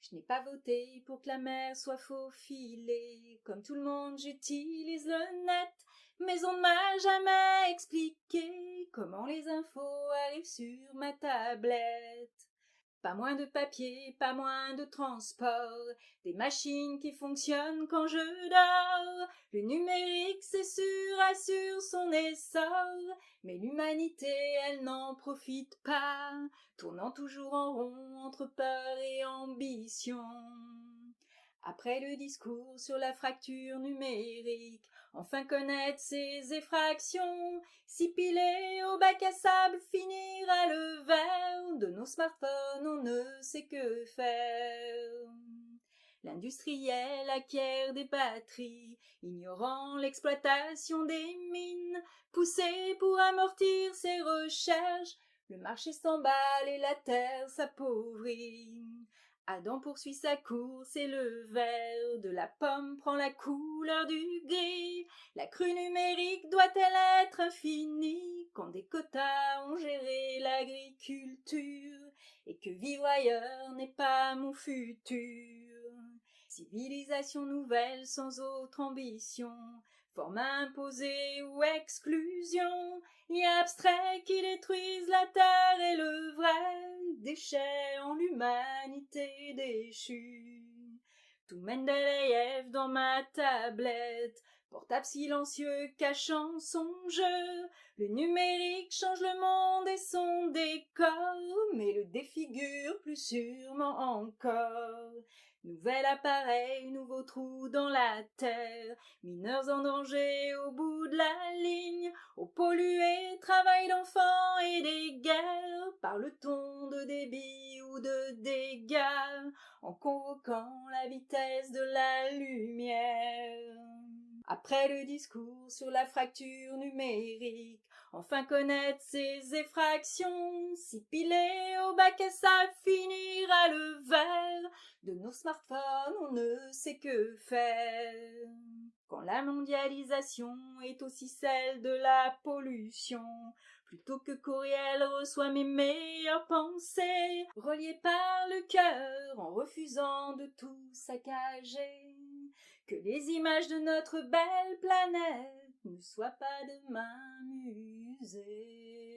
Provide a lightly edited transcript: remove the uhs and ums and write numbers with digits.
Je n'ai pas voté pour que la mer soit faufilée. Comme tout le monde, j'utilise le net. Mais on ne m'a jamais expliqué comment les infos arrivent sur ma tablette. Pas moins de papier, pas moins de transport, des machines qui fonctionnent quand je dors. Le numérique, c'est sûr, assure son essor, mais l'humanité, elle n'en profite pas, tournant toujours en rond entre peur et ambition. Après le discours sur la fracture numérique, enfin connaître ses effractions, si pilé au bac à sable finira le verre, de nos smartphones on ne sait que faire. L'industriel acquiert des batteries, ignorant l'exploitation des mines, poussé pour amortir ses recherches, le marché s'emballe et la terre s'appauvrit. Adam poursuit sa course et le vert de la pomme prend la couleur du gris. La crue numérique doit-elle être infinie quand des quotas ont géré l'agriculture et que vivre ailleurs n'est pas mon futur? Civilisation nouvelle sans autre ambition, forme imposée ou exclusion, liens abstraits qui détruisent la terre et le vrai, déchets en l'humanité déchue. Tout Mendeleïev dans ma tablette, portable silencieux cachant son jeu. Le numérique change le monde et son décor, mais le défigure plus sûrement encore. Nouvel appareil, nouveau trou dans la terre, mineurs en danger au bout de la ligne, eau polluée, travail d'enfants et des guerres, parle-t-on de débit ou de dégâts, en convoquant la vitesse de la lumière? Après le discours sur la fracture numérique, enfin connaître ses effractions, si pilé au bac à sable finira le verre, de nos smartphones on ne sait que faire. Quand la mondialisation est aussi celle de la pollution, plutôt que courriel reçoit mes meilleures pensées, reliées par le cœur en refusant de tout saccager. Que les images de notre belle planète ne soient pas demain musées.